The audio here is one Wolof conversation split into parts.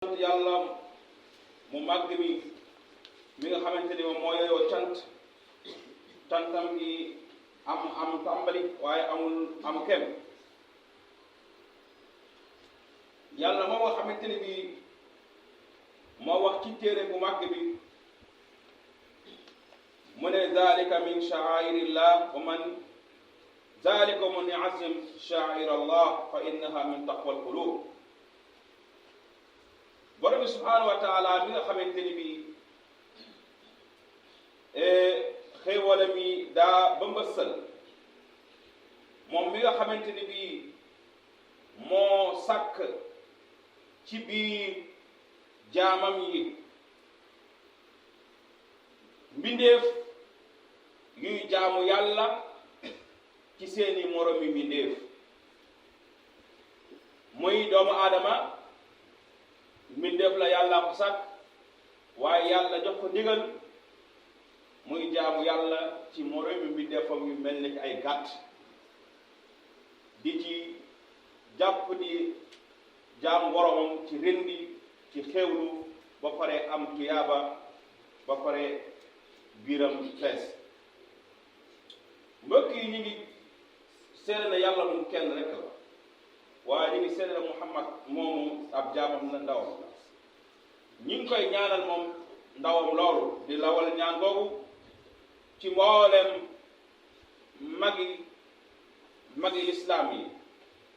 yàlla mu màgg mi nga xamante ni moom moo yeyoo cantam gi am tàmbali waaye am kem yàlla moo nga xamante ni bi moo wax ci téere bu màgg bi mu ne zalika min sha'airillah wa man yu'azzim sha'air allah fa innaha min taqwa alqulub borom bi subhanahu wa taala mi nga xamante ni bi xéewala mi daa ba mbëssal moom mi nga xamante ni bi moo sàkk ci biir jaamam yi mbindeef yuy jaamu yàlla ci seeni moromi mbindeef muy doomu aadama mbindeef la yàlla ko sàkk waaye yàlla jox ko ndigal muy jaamu yàlla ci moromi mbindeefam yu mel ni ci ay gàtt di ci jàpp di jaamu boromam ci rendi ci xewlu ba pare am tuyaaba ba pare biiram fees mbokk yi ñu ngi seede na yàlla moom kenn rek la waaye ñu ngi seede na Muhammad moomu ab jaamam la ndawam la ñu ngi koy ñaanal moom ndawam loolu di lawal ñaan googu ci mboolem magi lislaam yi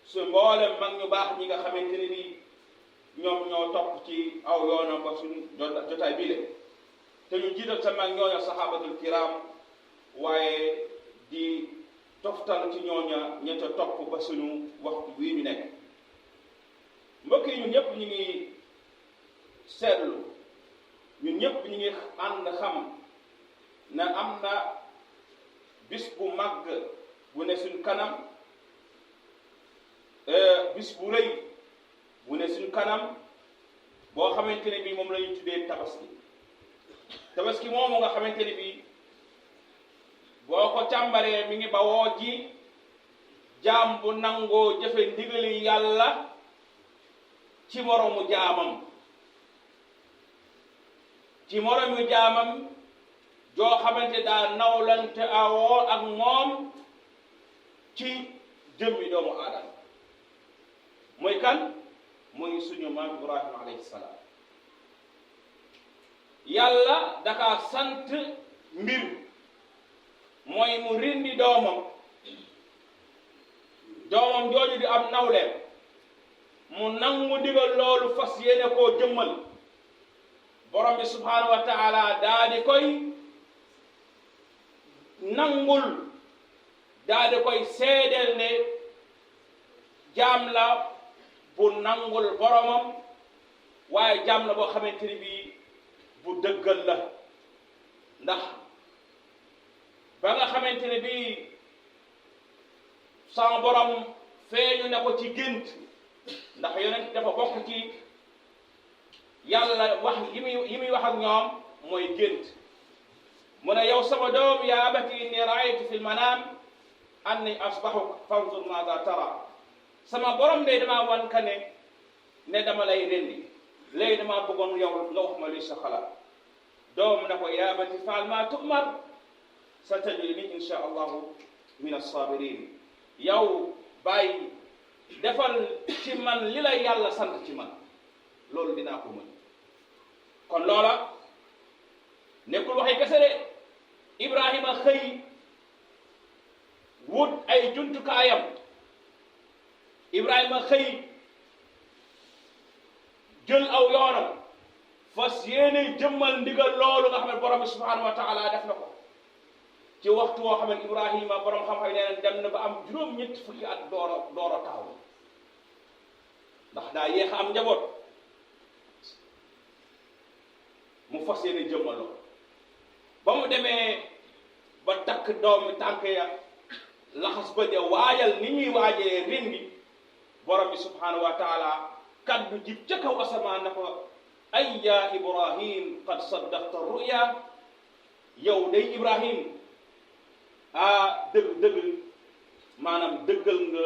su mboolem mag ñu baax ñi nga xamante ne ni ñoom ñoo topp ci aw yoonam ba suñ jotaay bii le te ñu jiital sa mag ñooña saxaabatul kiram waaye di toftal ci ñooña ñetta topp ba suñu waxtu bii ñu nekk mbokk yi ñun ñëpp ñu ngi seetlu ñun ñëpp ñu ngi ànd xam na am na bis bu màgg bu ne suñ kanam bis bu rëy bu ne suñ kanam boo xamante ne bii moom la ñu tuddee tabaski moomu nga xamante ne bii boo ko càmbaree mi ngi bawoo ji jaam bu nangoo jëfe ndigali yàlla ci moromu jaamam joo xamante daa nawlante awoo ak moom ci jëmmi doomu aadama mooy kan muy suñu maam Ibrahima alayhi salaam yàlla daka sant mbir mooy mu rindi doomam jooju di am nawleem mu nangu digal loolu fas yéene koo jëmmal borom bi subhanahu wa taala daa di koy nangul daa di koy seedeel ne jaam la bu nangul boromam waaye jaam la boo xamante ni bii bu dëggal la ndax ba nga xamante ne bii sama borom feeñu ne ko ci gént ndax yonent dafa bokk ci yàlla wax yi muy wax ak ñoom mooy gént mu ne yow sama doom yaa abati inni raaytu fi lmanaam anni asbahuka fanzur maada tara sama borom de damaa wan ka ne dama lay rendi léegi damaa bëggoon yow nga wax ma li sa xalaat doom na ko yaa abati faal maa tu'mar satajiduni insha allahu min as-sabirin yow bàyyi defal ci man li la yàlla sant ci man loolu dinaa ko mën kon loola nekkul waxi kese de Ibrahima xëy wut ay jumtukaayam Ibrahima xëy jël aw yoonam fas yéene jëmmal ndigal loolu nga xam ne borom bi subhanahu wa taala def na ko ci waxtu woo xam ne Ibrahima borom xam-xam yi nee na dem na ba am juróom-ñett fukki at door a taaw ndax daa yéex a am njaboot mu fas yéene jëmmal loolu ba mu demee ba takk doomi tànk ya laxas ba de waajal ni ñuy waajee rendi borom bi subhanahu wa taala kaddu jib ca kaw asamaan na ko ay ya Ibrahim qad saddaqta ruya yow day Ibrahim dëgg maanaam dëggal nga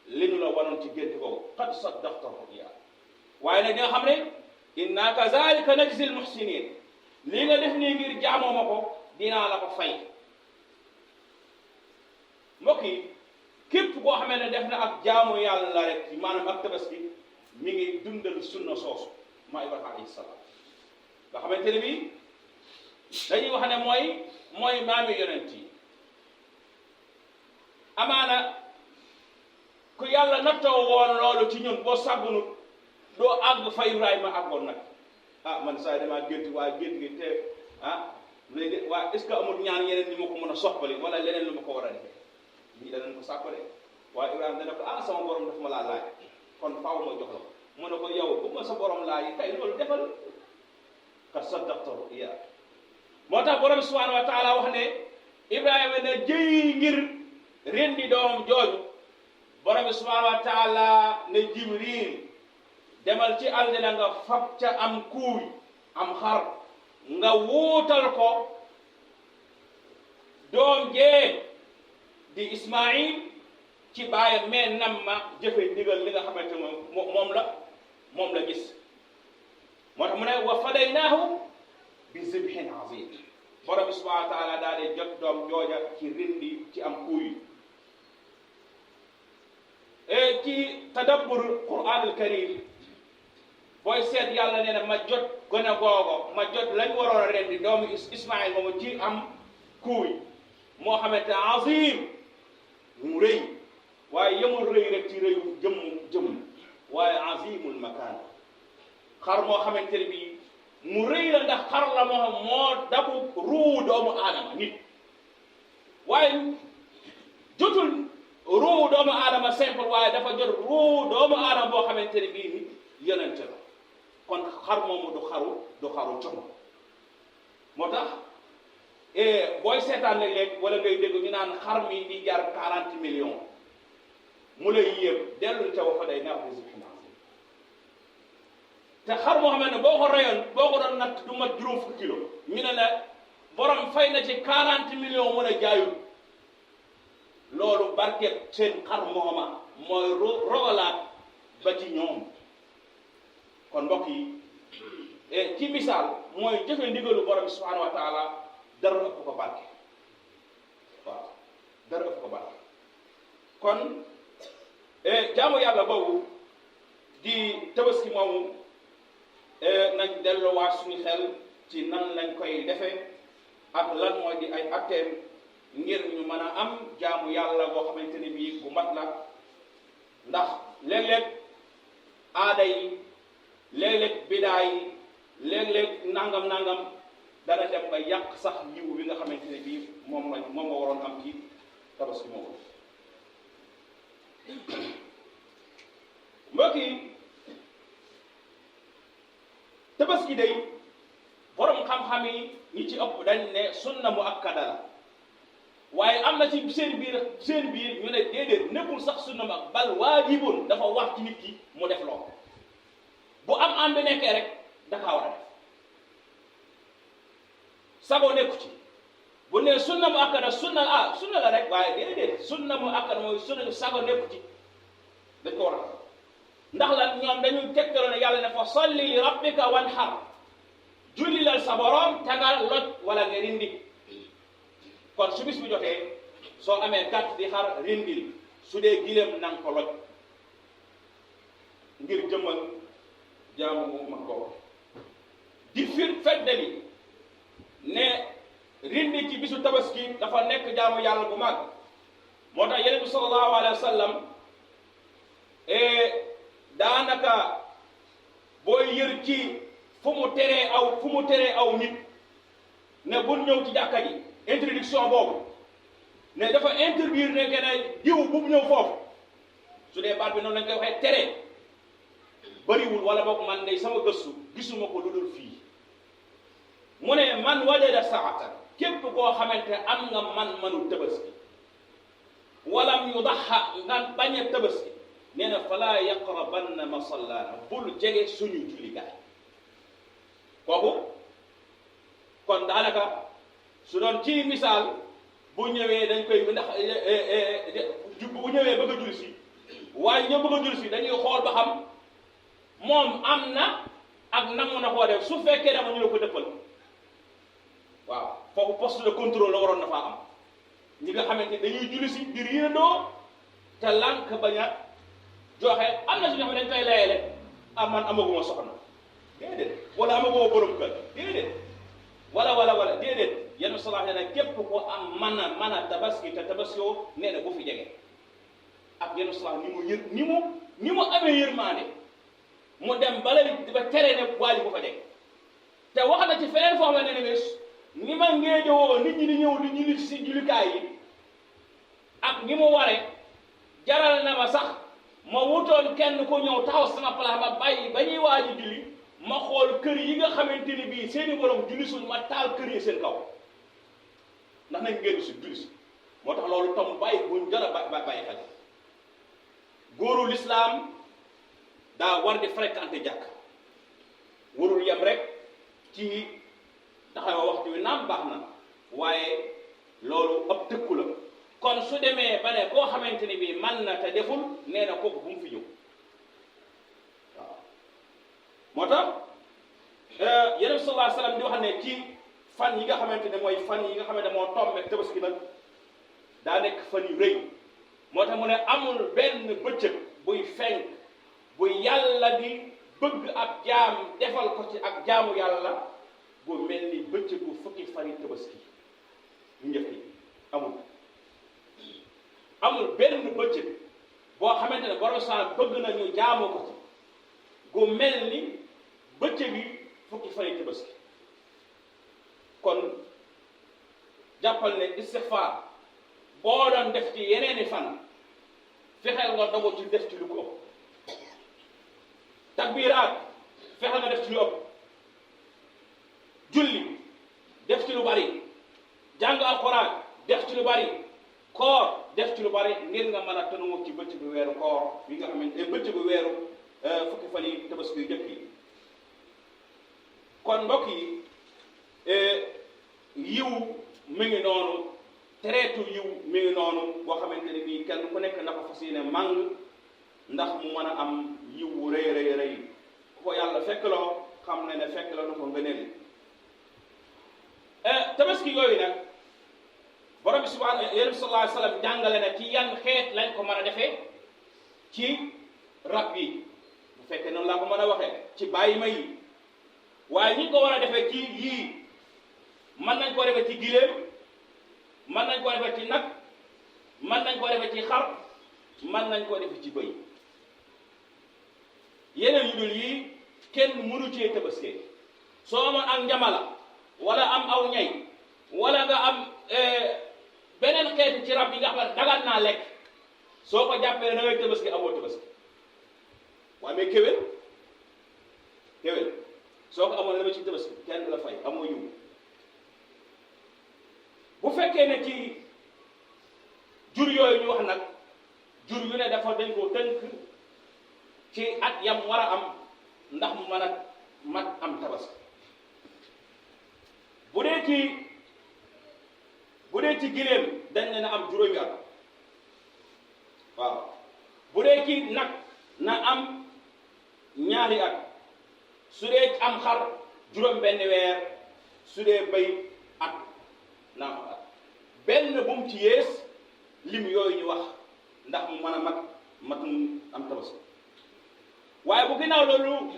li ñu la wanoon ci gént ko qad saddaqta ruya waaye nag di nga xam ne inna kazalika najzi al muhsinin lii nga def nii ngir jaamoo ma ko dinaa la ko fay. mbokk yi képp koo xamee ne def na ak jaamu yàlla rek maanaam ak tabaski mi ngi dundal sunna soosu ma Ibrahima alayhi salaam nga xamante ne bii dañuy wax ne mooy maami yonent yi. amaana ku yàlla nattoo woon loolu ci ñun boo sàggunut doo àgg fa Ibrahima àggoon nag man saa damaa gént waaye gént gi te léegi waa est-ce que amul ñaan yeneen ni ma ko mën a soppali wala leneen lu ma ko war a defee lii danañ ko sàkkale waaye Ibrahima dana ko sama borom daf ma laa laaj kon faaw ma jox la ko mu ne ko yow bu ma sa borom laaj tey loolu defal ka saddaqta ru'ya moo tax borom subhanahu wa taala wax ne Ibrahima ne jëyi ngir rendi doom jooju borom subhanahu wa taala ne Jibril demal ci àljana nga fab ca am kuuy am xar nga wuutal ko doom jee di Ismaïl ci baayam mais nam ma jëfe ndigal li nga xamante moom la gis moo tax mu ne wa fadaynaahu bi zibhin azim borom subhanahu wa taala daa dee jot doom jooja ci rendi ci am kuuy ci tadabbur Qur'an al-Karim booy seet yàlla nee na ma jot gone googo ma jot lañ waroon a rendi doomu Ismaïl moomu ci am kuuy moo xamante azim mu rëy waaye yemul rëy rek ci rëyu jëmm waaye azimul makaan xar moo xamante ne bii mu rëy la ndax xar la moo dabu ruu doomu aadama nit waaye jotul ruu doomu aadama simple waaye dafa jot ruu doomu aadama boo xamante ne bii nit yonente la kon xar moomu du xaru como moo tax booy seetaan léeg-léeg wala ngay dégg ñu naan xar mi di jar 40 millions mu lay yéem dellul ca wa fadaynaahu bi zibhin azim te xar moo xam ne boo ko reyoon boo ko doon natt du mat juróom fukki kilo ñu ne la borom fay na ci 40 millions mën a jaayul loolu barket seen xar mooma mooy rogalaat ba ci ñoom kon mbokk yi ci misaal mooy jëfe ndigalu borom subhanahu wa taala dara ëpp ko barke waaw dara ëpp ko barke kon jaamu yàlla boobu di tabaski moomu nañ delluwaat suñu xel ci nan lañ koy defee ak lan mooy di ay atteem ngir ñu mën a am jaamu yàlla boo xamante ne bii bu mat la ndax léeg-léeg aada yi léeg-léeg bidaa yi léeg-léeg nangam dana dem ba yàq sax yiw bi nga xamante ne bii moom nga waroon am ci tabaski moomu mbokk yi tabaski day borom xam-xam yi ñi ci ëpp dañ ne sunna mu akkada la waaye am na ci seen biir ñu ne déedéet nekkul sax sunna mu ak bal waajibun dafa wax ci nit ki mu def loolu bu am bi nekkee rek dafa war a def sago nekku ci bu ne sunna mu akkada sunna la rek waaye déedéet sunna mu akkada mooy sunna sago nekku ci dañ ko war a def ndax lan ñoom dañuy tegtaloo ne yàlla ne fa salli li rabbika wanhar jullilal sa borom te nga loj wala nga rindi kon su bis bi jotee soo amee gàtt di xar rindil su dee gileem nang ko loj ngir jëmmal jaamu mu mag ko di feddali ne rindi ci bisu tabaski dafa nekk jaamu yàlla bu mag moo tax Yonent bi sallallahu alayhi wa sallam daanaka booy yër ci fu mu teree aw nit ne bul ñëw ci jàkka ji introduction boobu ne dafa interdire ne que ne diw bu mu ñëw foofu su dee baat bi noonu lañ koy waxee tere bariwul wala boog man de sama gëstu gisuma ko lu dul fii mu ne man wajada saatan képp koo xamante am nga manu tabaski walam yudaxa nga bañ a tabaski nee na fala yaqrabanna masallana bul jege suñu jullikaay kooku kon daanaka su doon ci misaal bu ñëwee dañ koy ndax bu ñëwee bëgg a julli si waaye ñoo bëgg a julli si dañuy xool ba xam moom am na ak nangu na koo def su fekkee dama ñu la ko dëppal waaw foofu poste de contrôle la waroon na faa am ñi nga xamante dañuy julli si di riirandoo te lànk bañ a joxe am na si ñoo xam ne dañ koy layele ah man amaguma soxna déedéet wala amaguma borom kër déedéet wala déedéet yenn salaax ne képp ko am mën a tabaski te tabaskiyoo nee na bu fi jege ak yenn salaax ni mu amee yërmaande mu dem ba tere ne waaji bu fa jege te wax na ci feneen foo xam ne ne ni ma ngeejowoo nit ñi di ñëw di julli si jullikaay yi ak ni mu ware jaral na ma sax ma wutoon kenn ku ñëw taxaw sama place ma bàyyi ba ñuy waaji julli ma xool kër yi nga xamante ni bii seeni borom julli suñ ma taal kër yi seen kaw ndax nañ ngeen si julli si moo tax loolu tam bàyyi buñ jar a bàyyi xel góoru lislaam daa war di fréquenter jàkk warul yem rek ci taxaw waxtu wi naam baax na waaye loolu ab tëkku la kon su demee ba ne koo xamante ni bii man na te deful nee na kooku bu mu fi ñëw waaw moo tax yeneen sallallahu alayhi wasallam di wax ne ci fan yi nga xamante ne mooy fan yi nga xamante ne moo tombe tabaski nag daa nekk fan yu rëy moo tax mu ne amul benn bëccëg buy fenk bu yàlla di bëgg ab jaam defal ko ci ak jaamu yàlla bu mel ni bëccëgu fukki fani tabaski yu njëkk yi amul benn bëccëg boo xamante ne borom saa bëgg na ñu jaamu ko ci gu mel ni bëccëg yi fukki fani tabaski kon jàppal ne istixfaar boo doon def ci yeneeni fan fexeel nga dogu ci def ci lu ko ëpp takbiraat fexeel nga def ci lu ëpp julli def ci lu bari jàng alquran def ci lu bari koor def ci lu bari ngir nga mën a tënoo ci bëccëgu weeru koor bi nga xamante ne bëccëgu weeru fukki fan yi tabaski yu jëkk yi kon mbokk yi yiw mi ngi noonu tereetu yiw mi ngi noonu boo xamante ne bii kenn ku nekk na ko fas yéene màng ndax mu mën a am yiw wu rëy ku ko yàlla fekk loo xam ne fekk la nu ko ngëneel tabaski yooyu nag borom bi sallallahu alayhi wa sallam jàngale na ci yan xeet lañ ko mën a defee ci rab yi bu fekkee noonu laa ko mën a waxee ci bàyyi ma yi waaye ñi ko war a defee ci yii mën nañ ko defee ci giléem mën nañ ko defee ci nag mën nañ ko defee ci xar mën nañ ko defee ci bëy yeneen yu dul yii kenn mënu cee tabaskee soo amoon ak njamala wala am aw ñay wala nga am beneen xeeti ci rab yi nga xam ne dagan naa lekk soo ko jàppee da ngay tabaski amoo tabaski waaye mais kéwél soo ko amoon la ma ci tabaski kenn la fay amoo yiw bu fekkee ne ci jur yooyu ñu wax nag jur yu ne dañ koo tënk ci at yam war a am ndax mu mën a mat am tabaski bu dee ci giléem dañ ne na am juróomi at waaw bu dee ci nag na am ñaari at su dee ci am xar juróom benn weer su dee bëy at na am at benn bu mu ci yées lim yooyu ñu wax ndax mu mën a matum am tabaski waaye bu ginnaaw loolu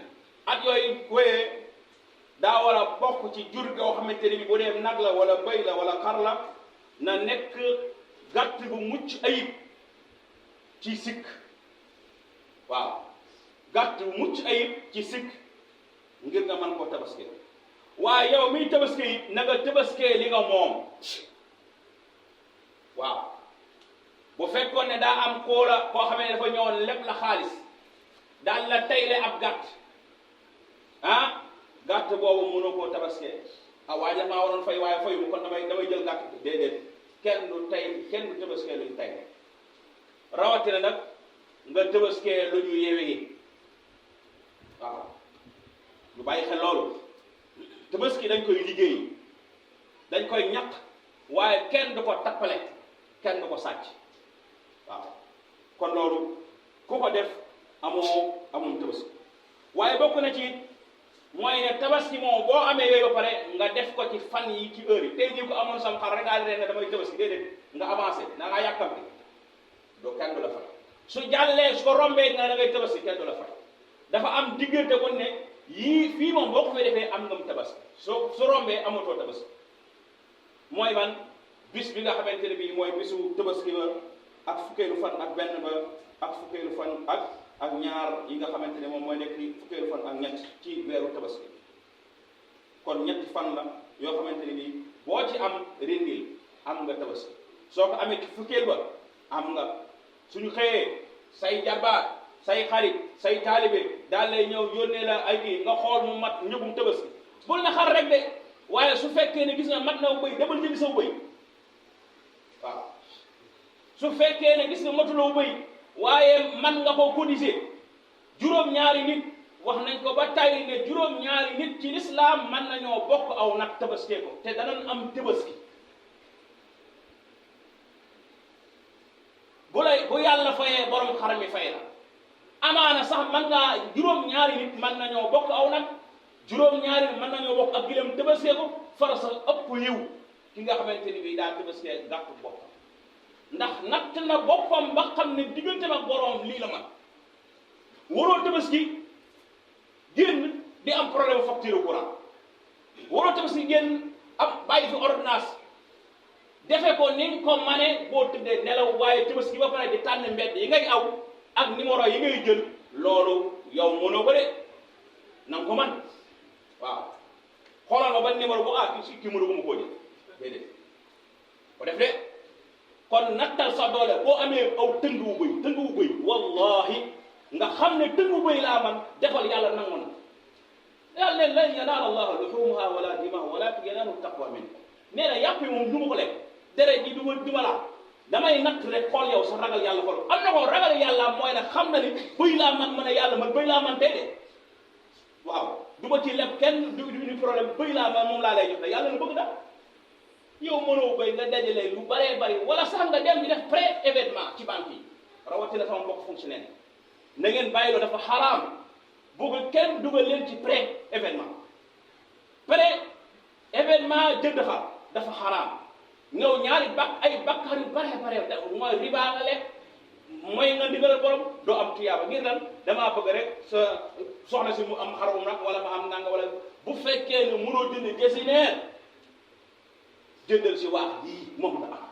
at yooyu wéyee daa war a bokk ci jur goo xamante ne bi bu dee nag la wala bëy la wala xar la na nekk gàtt bu mucc ayib ci sikk waaw gàtt bu mucc ayib ci sikk ngir nga mën koo tabaskee waaye yow miy tabaskee yi na nga tabaskee li nga moom waaw bu fekkoon ne daa am koo xam ne dafa ñëwoon lépp la xaalis daal la tayle ab gàtt gàtt boobu mënoo koo tabaskee waaye maa waroon fay waaye fayu mu kon damay jël gàtt déedéet kenn du tabaskee lu ñu tay rawatina nag nga tabaskee lu ñu yeewee waaw lu bàyyi xel loolu tabaski dañ koy liggéey dañ koy ñaq waaye kenn du ko tappale kenn du ko sàcc waaw kon loolu ku ko def amoo tabaski waaye bokk na ci mooy ne tabaski moom boo amee yooyu ba pare nga def ko ci fan yi ci heure yi tey jii ko amoon sam xar rek daal di ne damay tabaski déedéet nga avancé na ngaa yàkkamti doo kenn du la fay su jàllee su ko rombee nga da ngay tabaski kenn du la fay dafa am diggante kon ne yii fii moom boo ko fay defee am ngam tabaski su rombee amatoo tabaski mooy ban bis bi nga xamante ne bii mooy bisu tabaski ba ak fukkeelu fan ak benn ba ak fukkeelu fan ak ñaar yi nga xamante ne moom mooy nekk fukkeelu fan ak ñett ci weeru tabaski kon ñetti fan la yoo xamante ne bii boo ci am rendil am nga tabaski soo ko amee ci fukkeel ba am nga suñu xëyee say jarbaat say xarit say taalibe daal lay ñëw yónnee la ay kii nga xool mu mat njëgum tabaski bul na xar rek de waaye su fekkee ne gis nga mat na bëy demal jëndi saw bëy waaw su fekkee ne gis nga matuloo bëy waaye man nga ko cotiser juróom-ñaari nit wax nañ ko ba tàyyi ne juróom-ñaari nit ci lislaam mën nañoo bokk aw nag tabaskee ko te danañ am tabaski bu yàlla fayee borom xar mi fay la amaana sax man ngaa juróom-ñaari nit mën nañoo bokk aw nag juróom-ñaari nit mën nañoo bokk ak gileem tabaskee ko fara sa ëpp yiw ki nga xamante ni bii daa tabaskee gàttu boppam ndax natt na boppam ba xam ne diggante ak borom lii la man waroo tabaski génn di am problème facture courant waroo tabaski génn am bàyyi fi ordonnance defe ko ni nga ko mane boo tëddee nelaw waaye tabaski ba pare di tànn mbedd yi ngay aw ak numéro yi ngay jël loolu yow mënoo ko de na nga ko man waaw xoolal ma ba numéro bu kii mënu ko mu koo jël déedéet ko def de kon nattal sa doole boo amee aw tëng wu bëy wallahi nga xam ne tëng wu bëy laa man defal yàlla nangu na yàlla leen lan yanaala allaha luhumuha wala dimaha walakin yanaaluhu taqwa minkum nee na yàpp yi moom du ma ko lekk deret ji du ma laa damay natt rek xool yow sa ragal yàlla xool am na ko ragal yàlla mooy nag xam na ni bëy laa man a yàlla man bëy laa man tey de waaw du ma ci leb kenn du problème bëy laa man moom laa lay jox te yàlla na bëgg daal yow mënoo bëy nga dajale lu baree bari wala sax nga dem di def pré événement ci banque yi rawatina sama mbokk fonctionnaire na ngeen bàyyi loo dafa xaraam bëgg kenn dugal leen ci pré événement jënd xar dafa xaraam ñëw ñaari ay bakkaar yu bare mooy riba nga lekk mooy nga ndigal borom doo am tuyaaba ngir lan damaa bëgg rek sa soxna si mu am xarum nag wala ma am nanga wala bu fekkee ne mënoo jënd desineer jëndal si waax lii moom nga am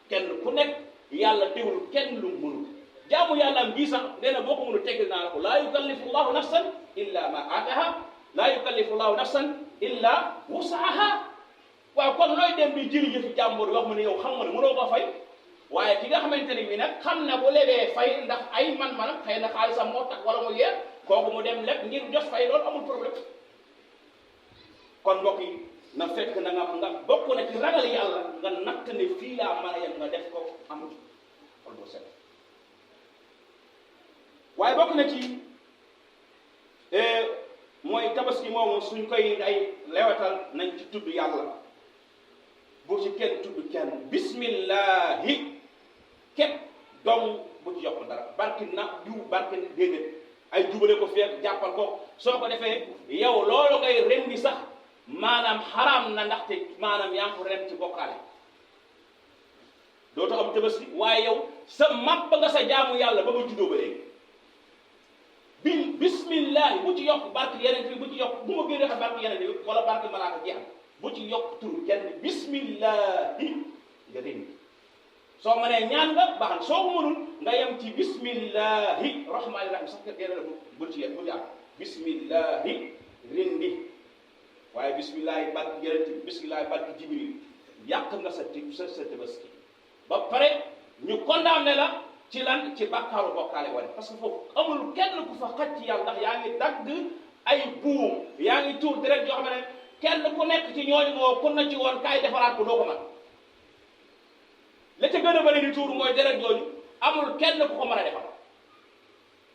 kenn ku nekk yàlla tegul kenn lu mu mënul jaamu yàlla am gii sax nee na boo ko mënul teggil naa la ko laa yukallifu llahu nafsan illa ma aataha laa yukallifu llahu nafsan illa wusaha waaw kon looy dem di jërëjëf jàmbur wax mu ne yow xam nga ne mënoo ko fay waaye ki nga xamante ne bii nag xam na bu lebee fay ndax ay man-manam xëy na xaalisam moo tax wala mu yeer kooku mu dem leb ngir jot fay loolu amul problème kon mbokk yi na fekk na nga bokk na ci ragal yàlla nga natt ne fii laa mën a yem nga def ko am xol bu set waaye bokk na ci mooy tabaski moomu suñ koy ay lewetal nañ ci tudd yàlla bu ci kenn tudd kenn bismillahi képp dong bu ci yokk dara barki na jiw barki déedéet ay jubale ko feek jàppal ko soo ko defee yow loolu ngay rendi sax maanaam xaraam na ndaxte maanaam yaa ngi ko ren ci bokkaale dootoo am tabaski waaye yow sa màpp nga sa jaamu yàlla ba nga juddoo ba léegi bismillahi bu ci yokk barki yeneen bi bu ci yokk bu ma gën a barki yeneen bi wala barki malaaka jeex bu ci yokk tur kenn bismillahi nga rendi soo mënee ñaan nga baax soo ko mënul nga yem ci bismillahi rahmaani rahim sax kenn la bul ci bu jaar bismillahi rendi waaye bismillahi barki yeneen bismillahi barki jibril yàq nga sa tabaski ba pare ñu condamné la ci lan ci bàkkaaru bokkaale wane parce que foofu amul kenn ku fa xaj ci yàlla ndax yaa ngi dagg ay buum yaa ngi tuur direct yoo xam ne kenn ku nekk ci ñooñu moo kun na ci woon kaay defaraat ko doo ko mën la ca gën a bëri di tuur mooy direct yooyu amul kenn ku ko mën a defar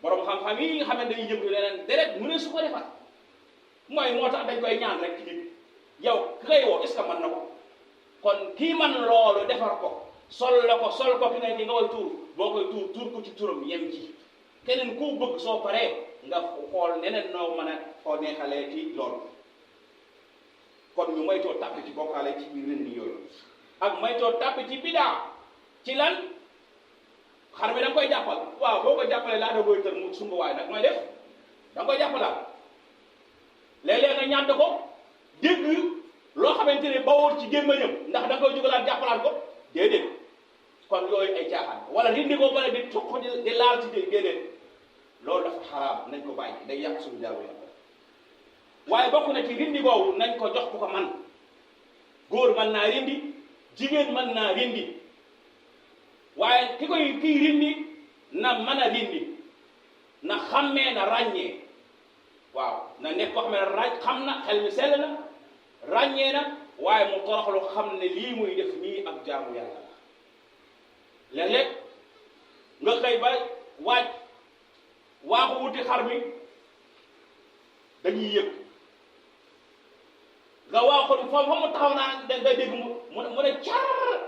borom xam-xam yi nga xam ne dañuy jëm leneen direct mu ne su ko defar mooy moo tax dañ koy ñaan rek ci nit yow ki ngay woo est-ce que mën na ko kon kii man loolu defar ko sol ko ki ngay di nga koy tuur boo koy tuur ko ci turam yem ci keneen koo bëgg soo paree nga xool neneen noo mën a koo neexalee ci loolu kon ñu moytoo tàbbi ci bokkaale ci biir rendi yooyu ak moytoo tàbbi ci bidaa ci lan xar mi da nga koy jàppal waaw boo ko jàppalee laa da koy tër mu sumba waay nag mooy def da nga koy jàppalaat léeg-léeg nga ñànd ko dégg loo xamante ne bawoo ci gémmañam ndax da nga koy jugalaat jàppalaat ko déedéet kon yooyu ay caaxaan wala rindi ko bale di tuq di laal ci déedéet loolu dafa xaraam nañ ko bàyyi day yàq suñu jaamu yàlla waaye bokk na ci rindi boobu nañ ko jox ku ko man góor mën naa rindi jigéen mën naa rindi waaye kiy rindi na mën a rindi na xàmmee na ràññee waaw na nekk koo xam ne xam na xel mi sell na ràññee na waaye mu toroxlu xam ne lii muy def nii ak jaamu yàlla la léeg-léeg nga xëy ba waaxu wuti xar mi dañuy yëg nga waaxu fa mu taxaw naa nga dégg mu ne car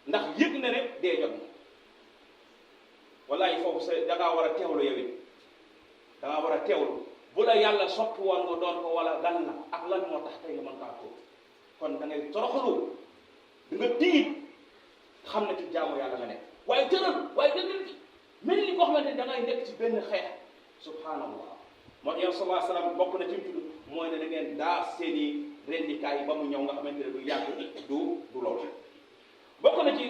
ndax yëg na ne dee jot na wallaay foofu sa da ngaa war a teewlu yow it da ngaa war a teewlu bu la yàlla soppi woon nga doon ko wala lan la ak lan moo tax tey nga mën kaa tuub kon da ngay toroxlu di nga tiit xam ne ci jaamu yàlla nga nekk waaye tëral waaye dëgg mel ni koo xamante ne da ngay nekk ci benn xeex subhanallah moo tax yow sallallahu alayhi wasallam bokk na ci mu tudd mooy ne da ngeen daa seeni rendikaay yi ba mu ñëw nga xamante ne du yàgg du loolu bokk na ci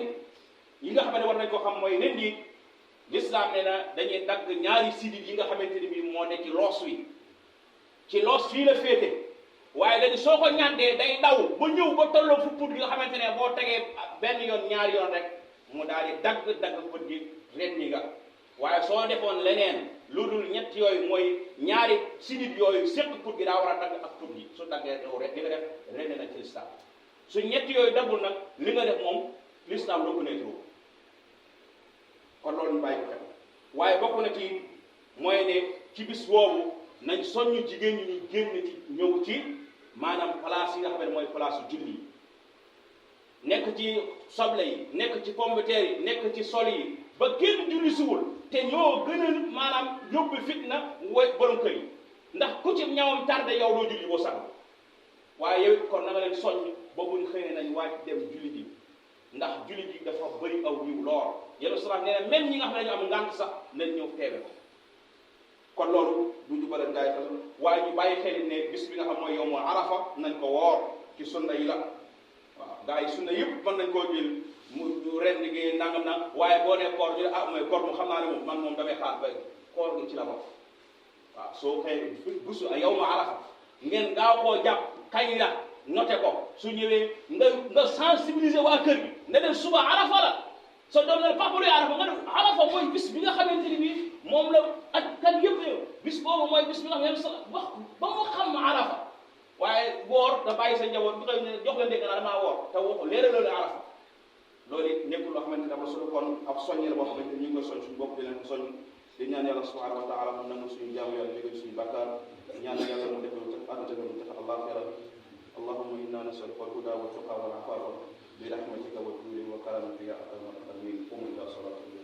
yi nga xamante ne war nañ koo xam mooy rendi l'islam ne na dañuy dagg ñaari sidit yi nga xamante ne bii moo nekk ci loos wi ci loos fii la féete waaye dañu soo ko ñàndee day daw ba ñëw ba tolloo fu put gi nga xamante ne boo tegee benn yoon ñaari yoon rek mu daal di dagg put gi rendi nga waaye soo defoon leneen lu dul ñett yooyu mooy ñaari sidit yooyu séq put gi daa war a dagg ak put gi su daggee yow rek li nga def rendi na ci l'islam su ñett yooyu daggul nag li nga def moom l'islam reconnaître ko kon loolu ñu bàyyi ko xel waaye bokk na ci mooy ne ci bis woowu nañ soññu jigéen ñi ñu génn ci ñëw ci maanaam place yi nga xam ne mooy place julli yi nekk ci soble yi nekk ci pomme de terre yi nekk ci sol yi ba kenn julli siwul te ñoo gën a maanaam yóbbu fitna woy borom kër yi ndax ku ci ñawam tardé yow doo julli boo sax waaye yow kon na nga leen soññ ba buñ xëy ne nañ waaj dem julli ji ndax julli ji dafa bëri aw yiw lool yéen salaam nee na même ñi nga xam ne dañu am ngànt sax nañ ñëw teewe ko kon loolu du ñu bëri ngaay xel waaye ñu bàyyi xel ne bis bi nga xam mooy yow moo arafa nañ ko woor ci sunna yi la waaw gaa yi sunna yëpp mën nañ koo jël mu ren liggéey nangam nag waaye boo nee koor ñu ne mooy koor mu xam naa ne moom man moom damay xaar ba koor gi ci la bokk waaw soo xëy bisu yow moo arafa ngeen gaaw koo jàpp kañ la noté ko su ñëwee nga sensibiliser waa kër gi ne leen suba arafa la sa doom ne papa luy arafa nga ne arafa mooy bis bi nga xamante ni bii moom la ak kan yëpp yow bis boobu mooy bis bi nga xam ne sa wax ba mu xam arafa waaye woor da bàyyi sa njaboot bu koy ne jox leen dégg naa damaa woor te waxu léeg loolu arafa loolu it nekkul loo xamante ne dafa solo kon ab soññi la boo xamante ni ñu ngi koy soñ suñu bopp di leen soñ di ñaan yàlla subhanahu wa taala mu nangu suñu jaamu yàlla jégal suñu bàkkaar ñaan yàlla mu defal mu tax àdduna mu tax àllaaxira اللهم إنا نسألك الهدى والتقى والعفاف برحمتك والجود والكرم يا أكرم الأكرمين قم إلى صلاتك